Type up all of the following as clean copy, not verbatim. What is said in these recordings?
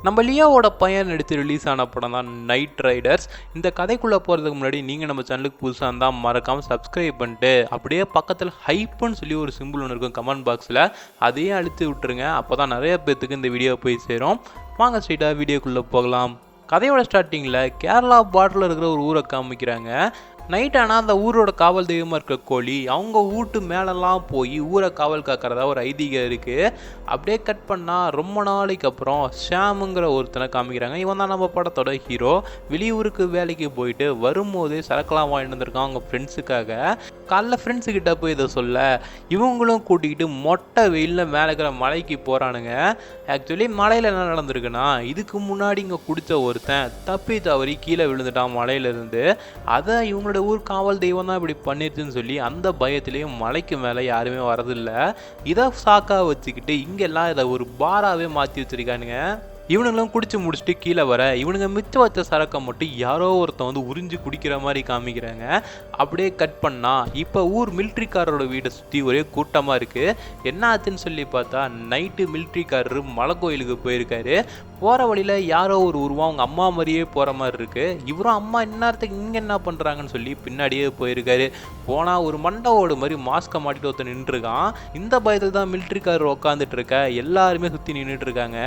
நம்ம லியோவோட பையன் நடித்து ரிலீஸ் ஆன படம் தான் நைட் ரைடர்ஸ். இந்த கதைக்குள்ளே போகிறதுக்கு முன்னாடி நீங்கள் நம்ம சேனலுக்கு புதுசாக இருந்தால் மறக்காமல் சப்ஸ்கிரைப் பண்ணிட்டு அப்படியே பக்கத்தில் ஹைப்புன்னு சொல்லி ஒரு சிம்பிள் ஒன்று இருக்கும் கமெண்ட் பாக்ஸில், அதையும் அழுத்தி விட்டுருங்க. அப்போ தான் நிறைய பேர்த்துக்கு இந்த வீடியோ போய் சேரும். வாங்க ஸ்ட்ரெயிட்டாக வீடியோக்குள்ளே போகலாம். கதையோட ஸ்டார்டிங்கில் கேரளா பார்டரில் இருக்கிற ஒரு ஊரை காமிக்கிறாங்க. நைட் ஆனால் அந்த ஊரோட காவல் தெய்வமாக இருக்கிற கோழி அவங்க வீட்டு மேலெல்லாம் போய் ஊரை காவல் காக்கிறதா ஒரு ஐதீகம் இருக்குது. அப்படியே கட் பண்ணால் ரொம்ப நாளைக்கு அப்புறம் ஷாமுங்கிற ஒருத்தனை காமிக்கிறாங்க. இவன் தான் நம்ம படத்தோட ஹீரோ. வெளியூருக்கு வேலைக்கு போயிட்டு வரும்போது சரக்கெல்லாம் வாங்கிட்டு வந்திருக்கான் அவங்க ஃப்ரெண்ட்ஸுக்காக. காலைல ஃப்ரெண்ட்ஸுக்கிட்ட போய் இதை சொல்ல இவங்களும் கூட்டிக்கிட்டு மொட்டை வெயிலில் மேலே இருக்கிற மலைக்கு போகிறானுங்க. ஆக்சுவலி மலையில் என்ன நடந்திருக்குன்னா, இதுக்கு முன்னாடி இங்கே குடித்த ஒருத்தன் தப்பி தவறி கீழே விழுந்துட்டான் மலையிலேருந்து. அதை இவங்களோட ஊர் காவல் தெய்வம் தான் இப்படி பண்ணிருச்சுன்னு சொல்லி அந்த பயத்திலையும் மலைக்கு மேலே யாருமே வரதில்லை. இதை சாக்கா வச்சுக்கிட்டு இங்கெல்லாம் இதை ஒரு பாராவே மாற்றி வச்சுருக்கானுங்க. இவனுங்களும் குடிச்சு முடிச்சுட்டு கீழே வர இவனுங்க மிச்சம் வச்ச சரக்கை மட்டும் யாரோ ஒருத்தன் வந்து உறிஞ்சி குடிக்கிற மாதிரி காமிக்கிறாங்க. அப்படியே கட் பண்ணால் இப்போ ஊர் மிலிட்ரிக்காரரோட வீடை சுற்றி ஒரே கூட்டமாக இருக்குது. என்ன ஆச்சுன்னு சொல்லி பார்த்தா, நைட்டு மிலிட்ரிக்காரரு மலை கோயிலுக்கு போயிருக்காரு. போகிற வழியில் யாரோ ஒரு உருவம் அவங்க அம்மா மாதிரியே போகிற மாதிரி இருக்குது. இவரும் அம்மா இந்நேரத்துக்கு இங்கே என்ன பண்ணுறாங்கன்னு சொல்லி பின்னாடியே போயிருக்காரு. போனால் ஒரு மண்டவோடு மாதிரி மாஸ்கை மாட்டிட்டு ஒருத்தர் நின்றுருக்கான். இந்த பயத்தில் தான் மிலிட்ரிக்காரர் உட்காந்துட்டு இருக்க எல்லாருமே சுற்றி நின்றுட்டு இருக்காங்க.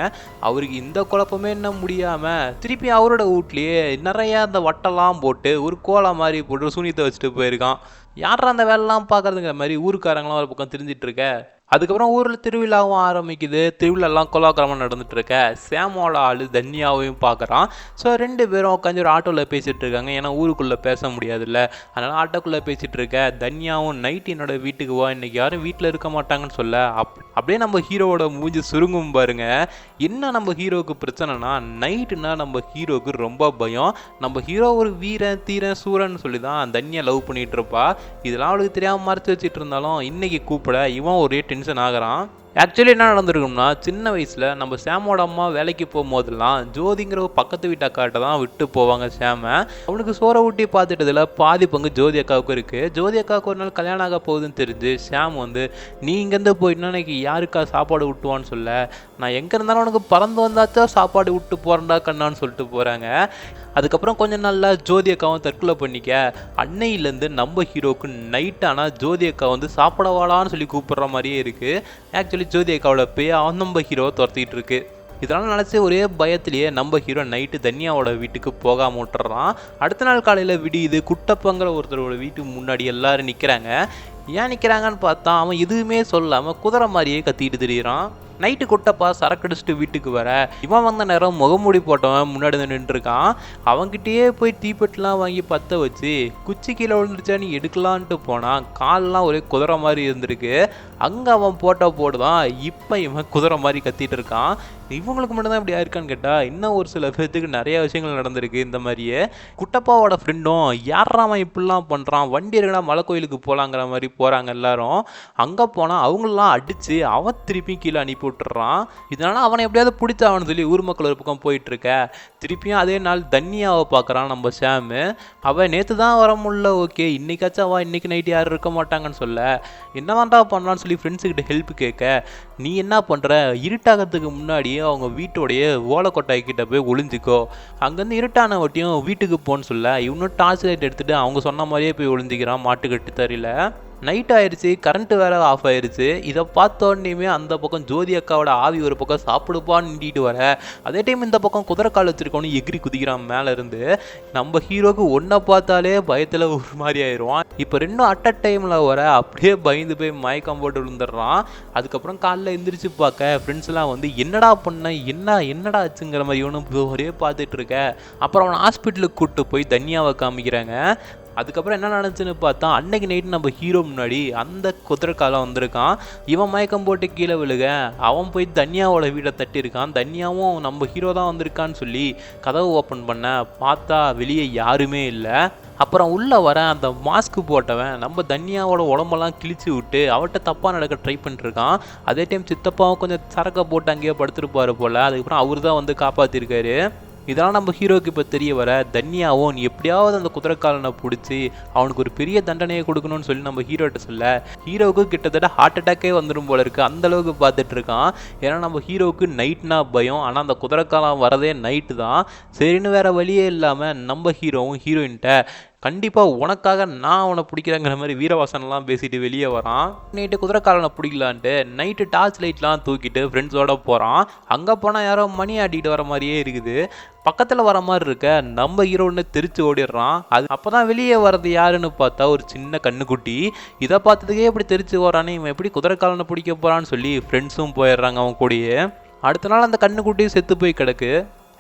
அவருக்கு இந்த குழப்பமே என்ன முடியாமல் திருப்பி அவரோட வீட்லேயே நிறையா அந்த வட்டெல்லாம் போட்டு ஒரு கோலா மாதிரி போட்டு சூனியத்தை வச்சுட்டு போயிருக்கான். யாரா அந்த வேலைலாம் பார்க்குறதுங்கிற மாதிரி ஊருக்காரங்களாம் ஒரு பக்கம் தெரிஞ்சிட்டு இருக்க. அதுக்கப்புறம் ஊரில் திருவிழாவும் ஆரம்பிக்குது. திருவிழாலாம் கோலாகலமாக நடந்துட்டு இருக்க சேமோட ஆள் தன்யாவையும் பார்க்குறான். ஸோ ரெண்டு பேரும் உட்காந்து ஒரு ஆட்டோவில் பேசிகிட்டு இருக்காங்க. ஏன்னா ஊருக்குள்ளே பேச முடியாதுல்ல, அதனால் ஆட்டோக்குள்ளே பேசிகிட்டு இருக்க தன்யாவும் நைட் என்னோட வீட்டுக்கு வா, இன்றைக்கி யாரும் வீட்டில் இருக்க மாட்டாங்கன்னு சொல்ல அப்படியே நம்ம ஹீரோவோட மூஞ்சி சுருங்கும் பாருங்க. என்ன நம்ம ஹீரோவுக்கு பிரச்சனைனா, நைட்டுனா நம்ம ஹீரோவுக்கு ரொம்ப பயம். நம்ம ஹீரோ ஒரு வீரன் தீரன் சூரன் சொல்லி தான் தன்யா லவ் பண்ணிகிட்டு இருப்பா. இதெல்லாம் அவளுக்கு தெரியாமல் மறைச்சி வச்சுட்டு இருந்தாலும் இன்னைக்கு கூப்பிட இவன் ஒரே டென்ஷன் ஆகிறான். ஆக்சுவலி என்ன நடந்திருக்கும்னா, சின்ன வயசில் நம்ம சாமோட அம்மா வேலைக்கு போகும்போதெல்லாம் ஜோதிங்கிற ஒரு பக்கத்து வீட்டு அக்காட்ட தான் விட்டு போவாங்க சாமை. அவனுக்கு சோறை ஊட்டி பார்த்துட்டதில் பாதி பங்கு ஜோதி அக்காவுக்கு இருக்குது. ஜோதி அக்காவுக்கு ஒரு நாள் கல்யாணம் ஆக போகுதுன்னு தெரிஞ்சு சாம் வந்து, நீ இங்கேருந்து போயிட்டுனா எனக்கு யாருக்கா சாப்பாடு விட்டுவான்னு சொல்ல, நான் எங்கே இருந்தாலும் உனக்கு பறந்து வந்தாச்சா சாப்பாடு விட்டு போகிறேன்டா கண்ணான்னு சொல்லிட்டு போகிறாங்க. அதுக்கப்புறம் கொஞ்சம் நாளில் ஜோதி அக்காவும் தற்கொலை பண்ணிக்க. அன்னையிலேருந்து நம்ம ஹீரோவுக்கு நைட் ஆனால் ஜோதி அக்கா வந்து சாப்பிடவாளான்னு சொல்லி கூப்பிட்ற மாதிரியே இருக்குது. ஆக்சுவலி ஜோதி அக்காவோட பேய் அவன் நம்ம ஹீரோவை துரத்திட்டு இருக்கு. இதெல்லாம் நினச்சி ஒரே பயத்திலேயே நம்ம ஹீரோ நைட்டு தன்யாவோட வீட்டுக்கு போகாம விட்டுறான். அடுத்த நாள் காலையில் விடியுது. குட்டப்பங்கிற ஒருத்தரோட வீட்டுக்கு முன்னாடி எல்லாரும் நிற்கிறாங்க. ஏன் நிற்கிறாங்கன்னு பார்த்தா, அவன் எதுவுமே சொல்லாமல் குதிரை மாதிரியே கத்திட்டு திரியிறான். நைட்டு குட்டப்பா சரக்கடிச்சிட்டு வீட்டுக்கு வர இவன் வந்த நேரம் முகமூடி போட்டவன் முன்னாடி நின்றுருக்கான். அவன்கிட்டயே போய் தீப்பெட்டுலாம் வாங்கி பற்ற வச்சு குச்சி கீழே விழுந்துருச்சா நீ எடுக்கலான்ட்டு போனான். கால்லாம் ஒரே குதிரை மாதிரி இருந்திருக்கு. அங்கே அவன் போடுதான் இப்போ இவன் குதிரை மாதிரி கத்திட்டு இருக்கான். இவங்களுக்கு மட்டும்தான் இப்படி ஆயிருக்கான்னு கேட்டால் இன்னும் ஒரு சில பேர்த்துக்கு நிறைய விஷயங்கள் நடந்திருக்கு. இந்த மாதிரியே குட்டப்பாவோட ஃப்ரெண்டும் யாராமன் இப்படிலாம் பண்ணுறான், வண்டி இருக்கா மலை கோயிலுக்கு போகலாங்கிற மாதிரி போகிறாங்க எல்லாரும். அங்கே போனால் அவங்களெலாம் அடித்து அவன் திருப்பி கீழே அனுப்பி விட்டுறான். இதனால் அவனை எப்படியாவது பிடிச்ச அவனு சொல்லி ஊர் மக்கள் ஒரு பக்கம் போயிட்டுருக்க. திருப்பியும் அதே நாள் தன்யாவை பார்க்குறான் நம்ம ஷாமு. அவன் நேற்று தான் வர முடியல, ஓகே இன்னைக்காச்சும் அவள் இன்றைக்கி நைட்டு யாரும் இருக்க மாட்டாங்கன்னு சொல்ல, என்னதான்டா பண்ணலான்னு சொல்லி ஃப்ரெண்ட்ஸுக்கிட்ட ஹெல்ப் கேட்க, நீ என்ன பண்ணுற, இருட்டாகிறதுக்கு முன்னாடியே அவங்க வீட்டோடைய ஓலைக்கொட்டாய் கிட்ட போய் ஒளிஞ்சிக்கோ, அங்கேருந்து இருட்டான வட்டியும் வீட்டுக்கு போன்னு சொல்ல இவனும் டார்ச் லைட் எடுத்துகிட்டு அவங்க சொன்ன மாதிரியே போய் ஒளிஞ்சிக்கிறான் மாட்டுக்கட்டு தறியில். நைட் ஆயிடுச்சு, கரண்ட்டு வேற ஆஃப் ஆயிடுச்சு. இதை பார்த்தோன்னே அந்த பக்கம் ஜோதி அக்காவோட ஆவி ஒரு பக்கம் சாப்பிடுப்பான்னு நின்றுட்டு வர, அதே டைம் இந்த பக்கம் குதிரைக்கால் வச்சிருக்கோன்னு எகிரி குதிக்கிறான் மேலே இருந்து. நம்ம ஹீரோக்கு ஒன்றை பார்த்தாலே பயத்தில் ஒரு மாதிரி ஆயிடுவான். இப்போ ரெண்டும் அட் டைமில் வர அப்படியே பயந்து போய் மயக்கம் போட்டு விழுந்துடுறான். அதுக்கப்புறம் காலைல எந்திரிச்சு பார்க்க ஃப்ரெண்ட்ஸ்லாம் வந்து என்னடா பண்ண என்னடா ஆச்சுங்கிற மாதிரி இவனு ஒரே பார்த்துட்டு இருக்க. அப்புறம் அவனை ஹாஸ்பிட்டலுக்கு கூப்பிட்டு போய் தன்யாவை காமிக்கிறாங்க. அதுக்கப்புறம் என்ன நடந்துச்சுன்னு பார்த்தா, அன்னைக்கு நைட்டு நம்ம ஹீரோ முன்னாடி அந்த குதிரைக்காலம் வந்திருக்கான். இவன் மயக்கம் போட்டு கீழே விழுக அவன் போய் தன்யாவோட வீடை தட்டியிருக்கான். தன்யாவும் நம்ம ஹீரோ தான் வந்திருக்கான்னு சொல்லி கதவை ஓப்பன் பண்ண பார்த்தா வெளியே யாருமே இல்லை. அப்புறம் உள்ளே வர அந்த மாஸ்க்கு போட்டவன் நம்ம தன்யாவோட உடம்பெல்லாம் கிழிச்சு விட்டு அவர்கிட்ட தப்பாக நடக்க ட்ரை பண்ணிட்டுருக்கான். அதே டைம் சித்தப்பாவும் கொஞ்சம் சரக்கை போட்டு அங்கேயே படுத்துருப்பாரு போல். அதுக்கப்புறம் அவர் தான் வந்து காப்பாற்றிருக்காரு. இதெல்லாம் நம்ம ஹீரோக்கு இப்போ தெரிய வர தன்யாவும் எப்படியாவது அந்த குதிரைக்காலனை பிடிச்சி அவனுக்கு ஒரு பெரிய தண்டனையை கொடுக்கணும்னு சொல்லி நம்ம ஹீரோட்ட சொல்ல ஹீரோவுக்கு கிட்டத்தட்ட ஹார்ட் அட்டாக்கே வந்துடும் போல இருக்கு, அந்த அளவுக்கு பார்த்துட்டு இருக்கான். ஏன்னா நம்ம ஹீரோவுக்கு நைட்னா பயம், ஆனால் அந்த குதிரைக்காலம் வரதே நைட்டு தான். சரின்னு வேற வழியே இல்லாமல் நம்ம ஹீரோவும் ஹீரோயின்ட்ட கண்டிப்பாக உனக்காக நான் அவனை பிடிக்கிறேங்கிற மாதிரி வீரவாசனெலாம் பேசிட்டு வெளியே வரான். நைட்டு குதிரைக்காலனை பிடிக்கலான்ட்டு நைட்டு டார்ச் லைட்லாம் தூக்கிட்டு ஃப்ரெண்ட்ஸோட போகிறான். அங்கே போனால் யாரோ மணி ஆட்டிகிட்டு வர மாதிரியே இருக்குது. பக்கத்தில் வர மாதிரி இருக்க நம்ம ஹீரோன்னு தெரிச்சு ஓடிடுறான். அது அப்போ தான் வெளியே வர்றது யாருன்னு பார்த்தா ஒரு சின்ன கண்ணுக்குட்டி. இதை பார்த்ததுக்கே எப்படி தெரிச்சு வரானே, இவன் எப்படி குதிரைக்காலனை பிடிக்க போகிறான்னு சொல்லி ஃப்ரெண்ட்ஸும் போயிடுறாங்க அவன் கூடயே. அடுத்த நாள் அந்த கண்ணுக்குட்டியும் செத்து போய் கிடக்கு.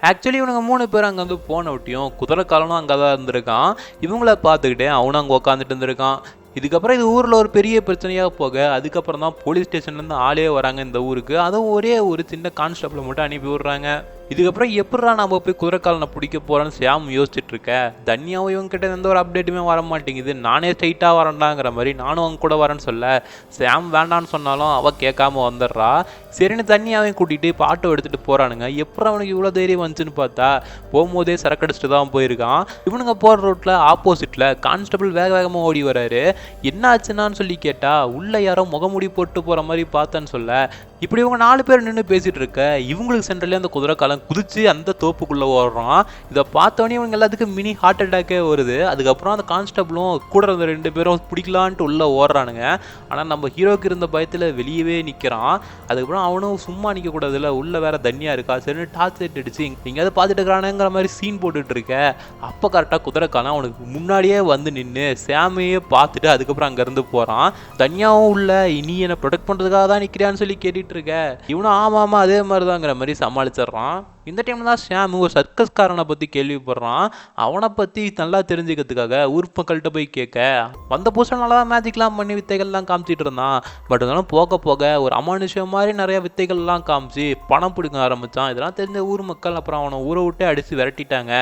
ஆக்சுவலி இவனுங்க 3 பேர் அங்கே வந்து போன விட்டியும் குதிரைக்காலனும் அங்கே தான் இருந்திருக்கான். இவங்கள பார்த்துக்கிட்டே அவனும் அங்கே உட்காந்துட்டு இருந்திருக்கான். இதுக்கப்புறம் இது ஊரில் ஒரு பெரிய பிரச்சனையாக போக அதுக்கப்புறம் தான் போலீஸ் ஸ்டேஷன்லேருந்து ஆளே வராங்க இந்த ஊருக்கு. அதுவும் ஒரே ஒரு சின்ன கான்ஸ்டபிளை மட்டும் அனுப்பி விடுறாங்க. இதுக்கப்புறம் எப்படா நம்ம போய் குதிரைக்காலனை பிடிக்க போகிறோன்னு ஷியாம் யோசிச்சுட்டு இருக்க. தன்யாவும் இவங்க கிட்ட எந்த ஒரு அப்டேட்டுமே வர மாட்டேங்குது. நானே ஸ்ட்ரைட்டாக வரேன்டாங்கிற மாதிரி நானும் அவங்க கூட வரேன்னு சொல்ல ஷியாம் வேண்டான்னு சொன்னாலும் அவள் கேட்காம வந்துடுறா. சரின்னு தன்யாவையும் கூட்டிகிட்டு இப்போ ஆட்டோ எடுத்துகிட்டு போகிறானுங்க. எப்போ அவனுக்கு இவ்வளோ தைரியம் வந்துச்சுன்னு பார்த்தா போகும்போதே சரக்கடிச்சிட்டு தான் போயிருக்கான். இவனுங்க போகிற ரோட்டில் ஆப்போசிட்டில் கான்ஸ்டபிள் வேக வேகமாக ஓடி வராரு. என்ன ஆச்சுன்னான்னு சொல்லி கேட்டா உள்ள யாரோ முகமூடி போட்டு போற மாதிரி பார்த்தேன்னு சொல்ல இப்படி இவங்க 4 பேர் நின்று பேசிட்டு இருக்க இவங்களுக்கு சென்டர்லேயே அந்த குதிரைக்காலம் குதிச்சு அந்த தோப்புக்குள்ள ஓடுறான். இதை பார்த்தோன்னே இவங்க எல்லாத்துக்கும் மினி ஹார்ட் அட்டாக்கே வருது. அதுக்கப்புறம் அந்த கான்ஸ்டபிளும் கூட இருந்த 2 பேரும் பிடிக்கலான்ட்டு உள்ள ஓடுறானுங்க. ஆனால் நம்ம ஹீரோக்கு இருந்த பயத்தில் வெளியவே நிற்கிறான். அதுக்கப்புறம் அவனும் சும்மா நிற்க கூடாதுல்ல, உள்ள வேற தண்ணியா இருக்கா, சரி டார்ச் லைட் அடிச்சு எங்கேயாவது பார்த்துட்டு இருக்கிறானுங்கிற மாதிரி சீன் போட்டுட்டு இருக்க. அப்போ கரெக்டாக குதிரைக்காலம் அவனுக்கு முன்னாடியே வந்து நின்று சாமியே பார்த்துட்டு அதுக்கப்புறம் அங்கேருந்து போகிறான். தனியாகவும் உள்ள நீ என்னை ப்ரொடெக்ட் பண்ணுறதுக்காக தான் நிற்கிறான்னு சொல்லி கேட்டுட்டு இருக்க. இவனும் ஆமாம் அதே மாதிரி தாங்கிற மாதிரி சமாளிச்சிடுறான். இந்த டைம்ல தான் ஷியாம் ஒரு சர்க்கஸ்காரனை பற்றி கேள்விப்படுறான். அவனை பற்றி நல்லா தெரிஞ்சுக்கிறதுக்காக ஊர் மக்கள்கிட்ட போய் கேட்க வந்த புதுசில் நல்லா தான் மேஜிக்லாம் பண்ணி வித்தைகள்லாம் காமிச்சிட்டு இருந்தான். பட் இருந்தாலும் போக போக ஒரு அமானுஷம் மாதிரி நிறைய வித்தைகள்லாம் காமிச்சு பணம் பிடிக்க ஆரம்பித்தான். இதெல்லாம் தெரிஞ்ச ஊர் மக்கள் அப்புறம் அவனை ஊரை விட்டு அடித்து விரட்டிட்டாங்க.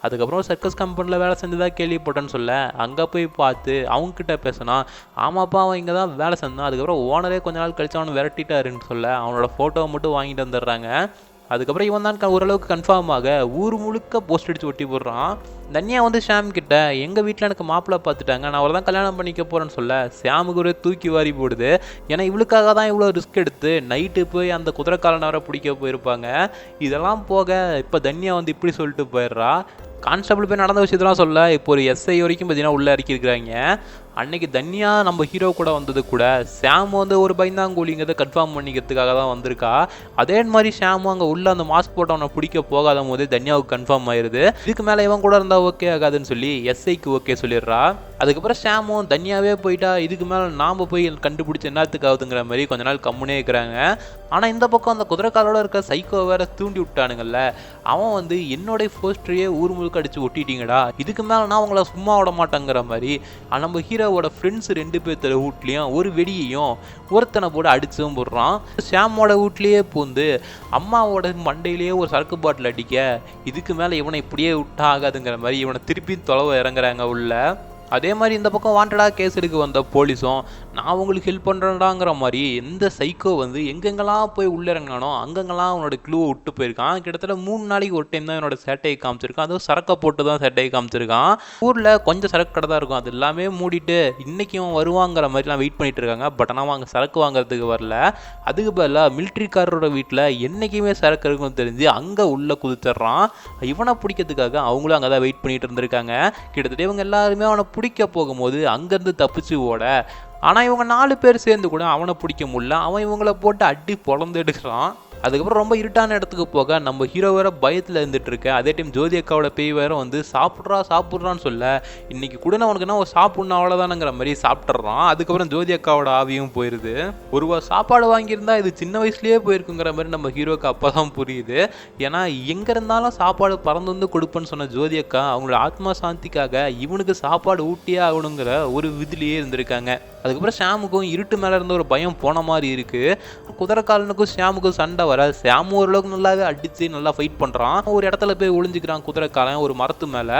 அதுக்கப்புறம் சர்க்கஸ் கம்பெனியில் வேலை செஞ்சுதான் கேள்விப்பட்டேன்னு சொல்ல அங்கே போய் பார்த்து அவங்கக்கிட்ட பேசினா ஆமாப்பா அவன் இங்கே தான் வேலை செஞ்சான். அதுக்கப்புறம் ஓனரே கொஞ்ச நாள் கழிச்சு அவனை விரட்டிட்டாருன்னு சொல்ல அவனோட ஃபோட்டோவை மட்டும் வாங்கிட்டு வந்துடுறாங்க. அதுக்கப்புறம் இவன் தான் ஓரளவுக்கு கன்ஃபார்ம் ஆக ஊர் முழுக்க போஸ்ட் அடித்து ஒட்டி போடுறான். தனியா வந்து ஷியாம் கிட்ட எங்கள் வீட்டில் எனக்கு மாப்பிள்ளை பார்த்துட்டாங்க, நான் அவரை தான் கல்யாணம் பண்ணிக்க போகிறேன்னு சொல்ல ஷியாமுக்கு ஒரு தூக்கி வாரி போடுது. ஏன்னா இவளுக்காக தான் இவ்வளோ ரிஸ்க் எடுத்து நைட்டு போய் அந்த குதிரைக்காலனை வர பிடிக்க போயிருப்பாங்க. இதெல்லாம் போக இப்போ தன்யா வந்து இப்படி சொல்லிட்டு போயிடுறா. கான்ஸ்டபிள் போய் நடந்த விஷயத்தெல்லாம் சொல்ல இப்போ ஒரு எஸ்ஐ வரைக்கும் பார்த்தீங்கன்னா உள்ளே இறக்கியிருக்கிறாங்க. அன்னைக்கு தன்யா நம்ம ஹீரோ கூட வந்தது கூட ஷியாம் வந்து ஒரு பயந்தாங்கோலிங்கிறத கன்ஃபார்ம் பண்ணிக்கிறதுக்காக தான் வந்திருக்கா. அதே மாதிரி ஷியாமும் அங்கே உள்ள அந்த மாஸ்க் போட்டவனை பிடிக்க போகாத போதே தன்யாவுக்கு கன்ஃபார்ம் ஆயிடுது. இதுக்கு மேலே இவன் கூட இருந்தால் ஓகே ஆகாதுன்னு சொல்லி எஸ்ஐக்கு ஓகே சொல்லிடுறா. அதுக்கப்புறம் ஷியாமும் தன்யாவே போயிட்டா இதுக்கு மேலே நாம் போய் கண்டுபிடிச்சி என்னத்துக்கு ஆகுதுங்கிற மாதிரி கொஞ்ச நாள் கம்முனே இருக்கிறாங்க. ஆனால் இந்த பக்கம் அந்த குதிரைக்காரோட இருக்க சைக்கோ வேற தூண்டி விட்டானுங்கல்ல, அவன் வந்து என்னோட போஸ்டரையே ஊர் முழுக்க அடிச்சு ஒட்டிட்டீங்கடா, இதுக்கு மேலே நான் உங்களை சும்மா விட மாட்டேங்கிற மாதிரி நம்ம ஹீரோவோட ஃப்ரெண்ட்ஸ் 2 பேர்த்தோட வீட்லேயும் ஒரு வெடியையும் ஒருத்தனை போட அடிச்சும் போடுறான். ஷியாமோட வீட்லேயே பூந்து அம்மாவோட மண்டையிலேயே ஒரு சரக்கு பாட்டில் அடிக்க இதுக்கு மேலே இவனை இப்படியே விட்டா ஆகாதுங்கிற மாதிரி இவனை திருப்பி தொலைவ இறங்குறாங்க உள்ள. அதே மாதிரி இந்த பக்கம் வாண்டடாக கேஸ் எடுக்க வந்த போலீஸும் நான் உங்களுக்கு ஹெல்ப் பண்ணுறேன்டாங்கிற மாதிரி எந்த சைக்கோ வந்து எங்கெங்கெல்லாம் போய் உள்ளே இறங்கினானோ அங்கங்கெல்லாம் அவனோட க்ளூவை விட்டு போயிருக்கான். கிட்டத்தட்ட 3 நாளைக்கு ஒரு டைம் தான் என்னோட சேட்டையை காமிச்சிருக்கான். அதுவும் சரக்கை போட்டு தான் சேட்டையை காமிச்சிருக்கான். ஊரில் கொஞ்சம் சரக்கு கடை தான் இருக்கும், அது எல்லாமே மூடிட்டு இன்றைக்கும் வருவாங்கிற மாதிரிலாம் வெயிட் பண்ணிட்டு இருக்காங்க. பட் ஆனால் அவங்க சரக்கு வாங்குறதுக்கு வரல. அதுக்கு பதிலாக மிலிட்ரிக்காரரோட வீட்டில் என்றைக்குமே சரக்கு இருக்குன்னு தெரிஞ்சு அங்கே உள்ளே குதிச்சிட்றான். இவனை பிடிக்கிறதுக்காக அவங்களும் அங்கே தான் வெயிட் பண்ணிட்டு இருந்திருக்காங்க. கிட்டத்தட்ட இவங்க எல்லாருமே அவனை பிடிக்க போகும்போது அங்கேருந்து தப்பிச்சு ஓட, ஆனால் இவங்க 4 பேர் சேர்ந்து கூட அவனை பிடிக்க முடியல. அவன் இவங்களை போட்டு அடி பொழந்து எடுக்கிறான். அதுக்கப்புறம் ரொம்ப இருட்டான இடத்துக்கு போக நம்ம ஹீரோ வேற பயத்தில் இருந்துட்டு இருக்க. அதே டைம் ஜோதி அக்காவோட பேய் வேற வந்து சாப்பிட்றான்னு சொல்ல இன்னைக்கு கூட நான் உனக்கு என்ன சாப்பிட்ணும் அவ்வளோதானுங்கிற மாதிரி சாப்பிட்றான். அதுக்கப்புறம் ஜோதி அக்காவோட ஆவியும் போயிடுது. ஒரு சாப்பாடு வாங்கியிருந்தா இது சின்ன வயசுலேயே போயிருக்குங்கிற மாதிரி நம்ம ஹீரோக்கு அப்போ தான் புரியுது. ஏன்னா எங்கே இருந்தாலும் சாப்பாடு பறந்து வந்து கொடுப்பேன்னு சொன்ன ஜோதி அக்கா அவங்களோட ஆத்மா சாந்திக்காக இவனுக்கு சாப்பாடு ஊட்டியே ஆகணுங்கிற ஒரு விதிலேயே இருந்திருக்காங்க. அதுக்கப்புறம் ஷியாமுக்கும் இருட்டு மேலே இருந்த ஒரு பயம் போன மாதிரி இருக்குது. குதிரைக்காலனுக்கும் ஷியாமுக்கும் சண்டை வர சாம் ஓரளவுக்கு நல்லாவே அடிச்சு நல்லா ஃபைட் பண்றான். ஒரு இடத்துல போய் ஒளிஞ்சுக்கிறான் குதிரைக்காரன் ஒரு மரத்து மேல.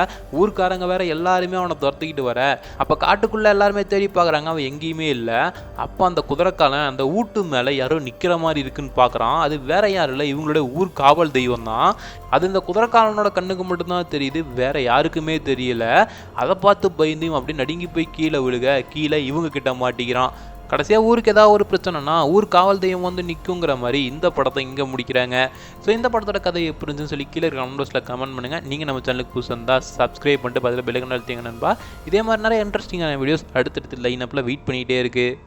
ஊர்க்காரங்க வேற எல்லாருமே அவனை துரத்திக்கிட்டு வர, அப்ப காட்டுக்குள்ள எல்லாருமே தேடி பாக்குறாங்க, அவன் எங்கேயுமே இல்ல. அப்ப அந்த குதிரைக்காரன் அந்த ஊட்டு மேல யாரோ நிக்கிற மாதிரி இருக்குன்னு பாக்குறான். அது வேற யாரும் இல்ல, இவங்களுடைய ஊர் காவல் தெய்வம் தான். அது இந்த குதிரைக்காரனோட கண்ணுக்கு மட்டும்தான் தெரியுது, வேற யாருக்குமே தெரியல. அதை பார்த்து பயந்து அப்படி நடுங்கி போய் கீழே விழுக, கீழே இவங்க கிட்ட மாட்டிக்கிறான். கடைசியாக ஊருக்கு ஏதாவது ஒரு பிரச்சனைனா ஊர் காவல் தெய்வம் வந்து நிற்குங்கிற மாதிரி இந்த படத்தை இங்கே முடிக்கிறாங்க. ஸோ இந்த படத்தோட கதை எப்படி இருந்துச்சுன்னு சொல்லி கீழே இருக்க கமெண்ட்ஸில் கமெண்ட் பண்ணுங்கள். நீங்கள் நம்ம சேனலுக்கு புதுசாக இருந்தால் சப்ஸ்கிரைப் பண்ணிட்டு பதில் பெல்லைக்கன் அழுத்திங்க நண்பா. இதே மாதிரி நிறைய இன்ட்ரெஸ்டிங்கான வீடியோஸ் அடுத்தடுத்து லைன் அப்பில் வெயிட் பண்ணிகிட்டே இருக்குது.